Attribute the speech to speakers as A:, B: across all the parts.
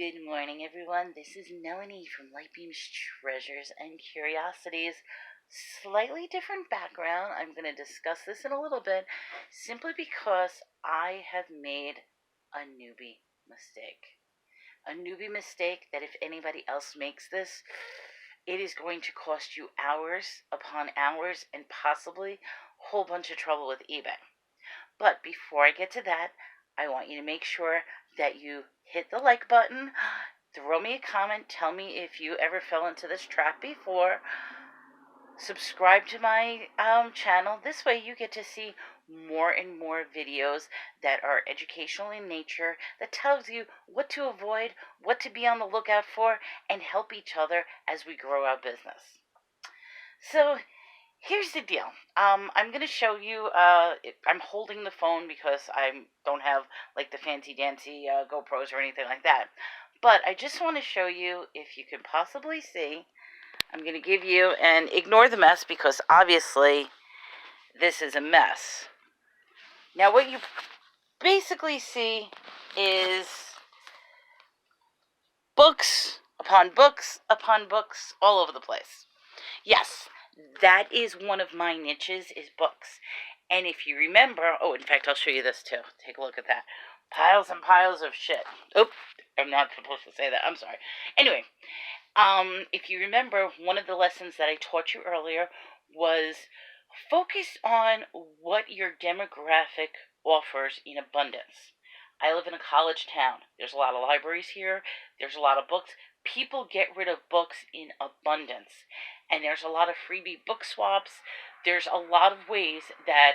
A: Good morning, everyone. This is Melanie from Lightbeam's Treasures and Curiosities. Slightly different background. I'm going to discuss this in a little bit simply because I have made a newbie mistake. A newbie mistake that if anybody else makes this, it is going to cost you hours upon hours and possibly a whole bunch of trouble with eBay. But before I get to that, I want you to make sure that you hit the like button, throw me a comment, tell me if you ever fell into this trap before, subscribe to my channel. This way you get to see more and more videos that are educational in nature, that tells you what to avoid, what to be on the lookout for, and help each other as we grow our business. So here's the deal. I'm going to show you, I'm holding the phone because I don't have like the fancy dancy GoPros or anything like that. But I just want to show you, if you can possibly see, I'm going to give you, and ignore the mess because obviously this is a mess. Now what you basically see is books upon books upon books all over the place. Yes, that is one of my niches, is books. And if you remember, in fact, I'll show you this too. Take a look at that. Piles and piles of shit. Oop, I'm not supposed to say that. I'm sorry. Anyway, if you remember, one of the lessons that I taught you earlier was focus on what your demographic offers in abundance. I live in a college town. There's a lot of libraries here. There's a lot of books. People get rid of books in abundance. And there's a lot of freebie book swaps. There's a lot of ways that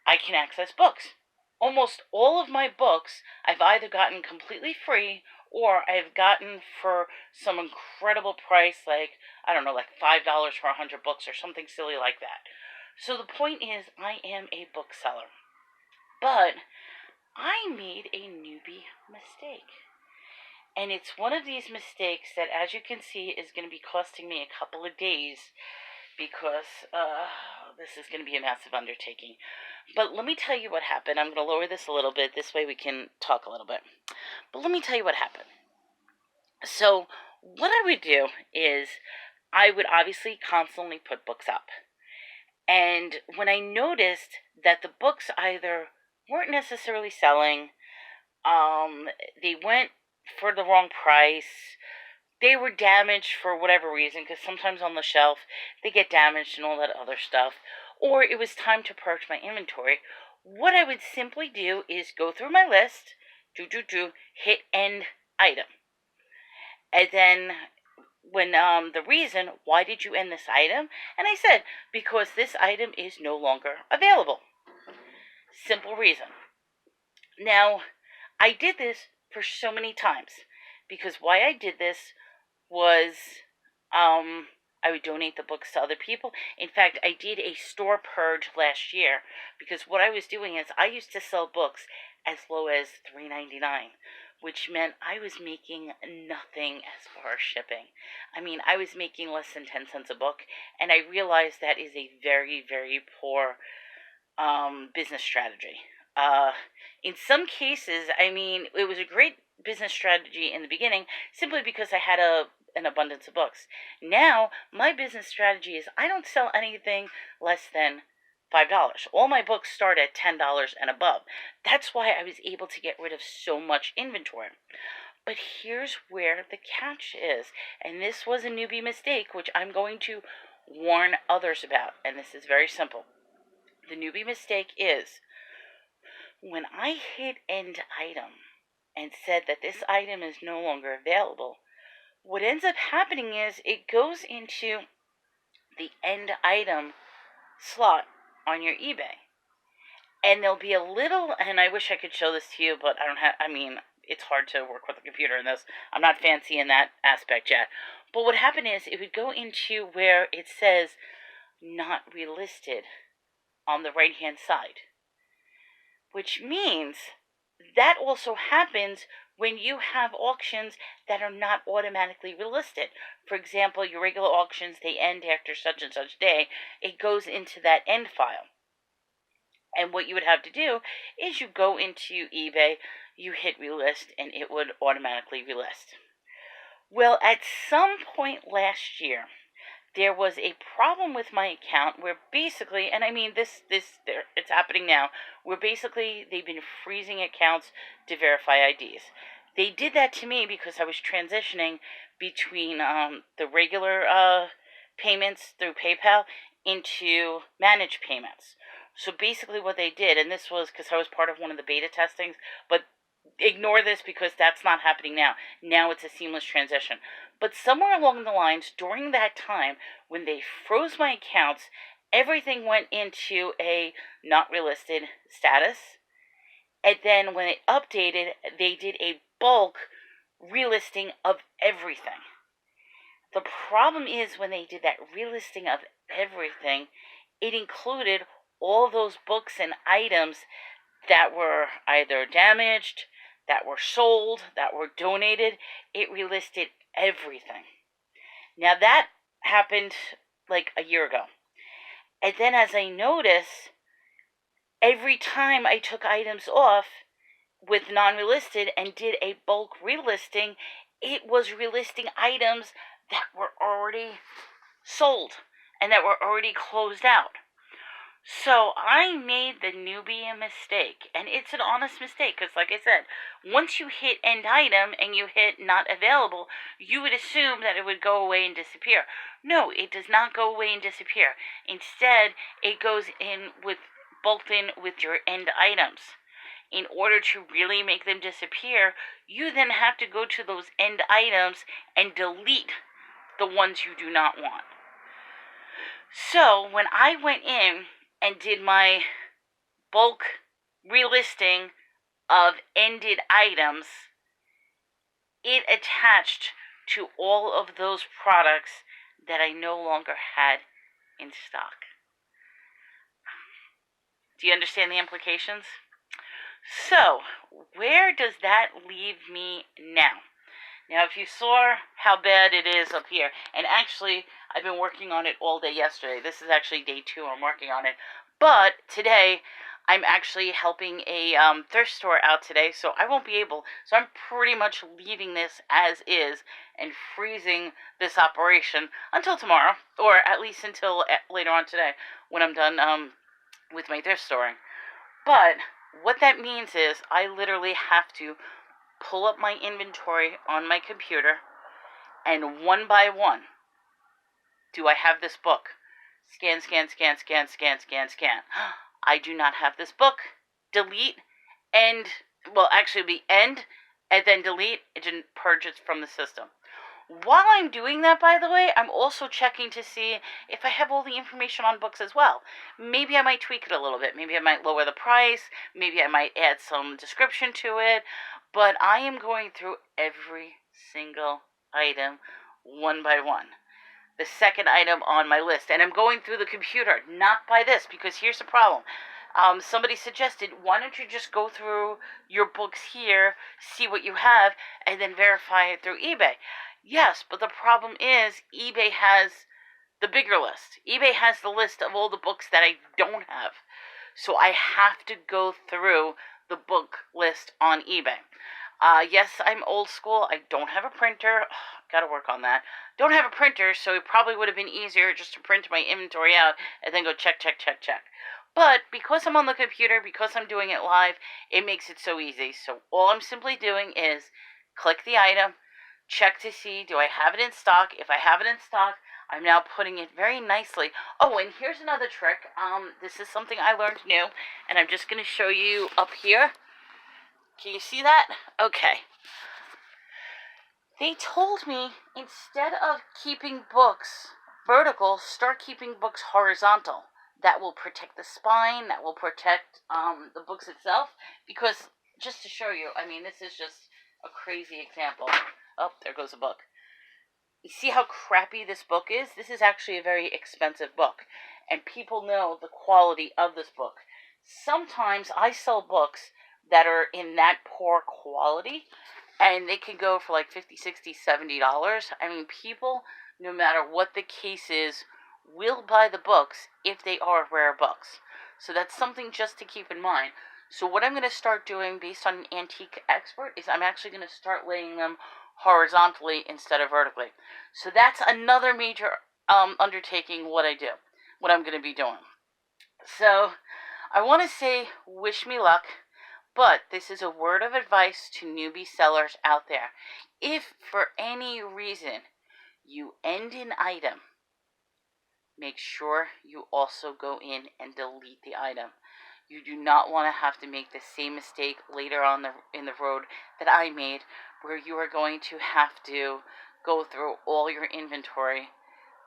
A: I can access books. Almost all of my books I've either gotten completely free or I've gotten for some incredible price, like, I don't know, like $5 for 100 books or something silly like that. So the point is, I am a bookseller. But I made a newbie mistake. And it's one of these mistakes that, as you can see, is going to be costing me a couple of days because this is going to be a massive undertaking. But let me tell you what happened. I'm going to lower this a little bit. This way we can talk a little bit. But let me tell you what happened. So what I would do is I would obviously constantly put books up. And when I noticed that the books either weren't necessarily selling, they went for the wrong price, they were damaged for whatever reason, because sometimes on the shelf they get damaged and all that other stuff, or it was time to purge my inventory, what I would simply do is go through my list, hit end item. And then when the reason, why did you end this item? And I said, because this item is no longer available. Simple reason. Now, I did this for so many times, because why I did this was I would donate the books to other people. In fact, I did a store purge last year, because what I was doing is I used to sell books as low as $3.99, which meant I was making nothing as far as shipping. I mean, I was making less than 10 cents a book, and I realized that is a very, very poor business strategy. In some cases, I mean, it was a great business strategy in the beginning simply because I had an abundance of books. Now, my business strategy is I don't sell anything less than $5. All my books start at $10 and above. That's why I was able to get rid of so much inventory. But here's where the catch is, and this was a newbie mistake, which I'm going to warn others about, and this is very simple. The newbie mistake is, when I hit end item and said that this item is no longer available, what ends up happening is it goes into the end item slot on your eBay. And there'll be a little, and I wish I could show this to you, but it's hard to work with a computer in this. I'm not fancy in that aspect yet. But what happened is it would go into where it says not relisted on the right-hand side, which means that also happens when you have auctions that are not automatically relisted. For example, your regular auctions, they end after such and such day. It goes into that end file. And what you would have to do is you go into eBay, you hit relist, and it would automatically relist. Well, at some point last year, there was a problem with my account where basically, and I mean it's happening now, where basically they've been freezing accounts to verify IDs. They did that to me because I was transitioning between the regular payments through PayPal into managed payments. So basically what they did, and this was because I was part of one of the beta testings, but ignore this because that's not happening now. Now it's a seamless transition. But somewhere along the lines, during that time, when they froze my accounts, everything went into a not relisted status. And then when it updated, they did a bulk relisting of everything. The problem is when they did that relisting of everything, it included all those books and items that were either damaged, that were sold, that were donated. It relisted everything. Now that happened like a year ago. And then as I noticed, every time I took items off with non-relisted and did a bulk relisting, it was relisting items that were already sold and that were already closed out. So I made the newbie mistake, and it's an honest mistake because, like I said, once you hit end item and you hit not available, you would assume that it would go away and disappear. No, it does not go away and disappear. Instead, it goes in with bulked in with your end items. In order to really make them disappear, you then have to go to those end items and delete the ones you do not want. So when I went in and did my bulk relisting of ended items, it attached to all of those products that I no longer had in stock. Do you understand the implications? So, where does that leave me now? Now, if you saw how bad it is up here, and actually, I've been working on it all day yesterday. This is actually day 2 I'm working on it. But today, I'm actually helping a thrift store out today, so I won't be able. So I'm pretty much leaving this as is and freezing this operation until tomorrow, or at least until later on today when I'm done with my thrift storing. But what that means is I literally have to pull up my inventory on my computer, and one by one, do I have this book? Scan, scan, scan, scan, scan, scan, scan. I do not have this book. Delete, end, well, actually it'll be end, and then delete, it didn't purge it from the system. While I'm doing that, by the way, I'm also checking to see if I have all the information on books as well. Maybe I might tweak it a little bit. Maybe I might lower the price. Maybe I might add some description to it. But I am going through every single item one by one. The second item on my list. And I'm going through the computer, not by this, because here's the problem. Somebody suggested, why don't you just go through your books here, see what you have, and then verify it through eBay. Yes, but the problem is eBay has the bigger list. eBay has the list of all the books that I don't have. So I have to go through the book list on eBay. Yes, I'm old school. I don't have a printer. Gotta work on that. Don't have a printer, so it probably would have been easier just to print my inventory out and then go check, check, check, check. But because I'm on the computer, because I'm doing it live, it makes it so easy. So all I'm simply doing is click the item, check to see, do I have it in stock? If I have it in stock, I'm now putting it very nicely. Oh, and here's another trick. This is something I learned new, and I'm just going to show you up here. Can you see that? Okay. They told me instead of keeping books vertical, start keeping books horizontal. That will protect the spine, that will protect the books itself. Because, just to show you, I mean, this is just a crazy example. Oh, there goes a book. You see how crappy this book is? This is actually a very expensive book. And people know the quality of this book. Sometimes I sell books that are in that poor quality, and they can go for like $50, $60, $70. I mean, people, no matter what the case is, will buy the books if they are rare books. So that's something just to keep in mind. So what I'm going to start doing based on an antique expert is I'm actually going to start laying them horizontally instead of vertically. So that's another major undertaking what I'm going to be doing. So I want to say wish me luck, but this is a word of advice to newbie sellers out there. If for any reason you end an item, make sure you also go in and delete the item. You do not want to have to make the same mistake later on in the road that I made, where you are going to have to go through all your inventory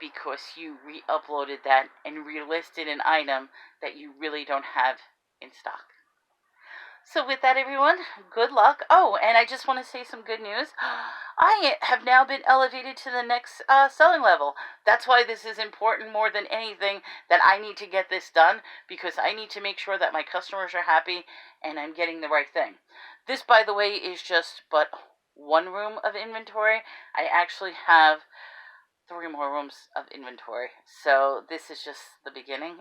A: because you re-uploaded that and relisted an item that you really don't have in stock. So with that, everyone, good luck. Oh, and I just want to say some good news. I have now been elevated to the next selling level. That's why this is important more than anything, that I need to get this done, because I need to make sure that my customers are happy and I'm getting the right thing. This, by the way, is just but one room of inventory. I actually have 3 more rooms of inventory. So this is just the beginning.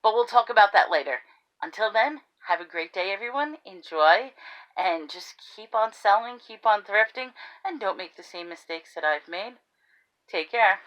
A: But we'll talk about that later. Until then, have a great day, everyone. Enjoy, and just keep on selling, keep on thrifting, and don't make the same mistakes that I've made. Take care.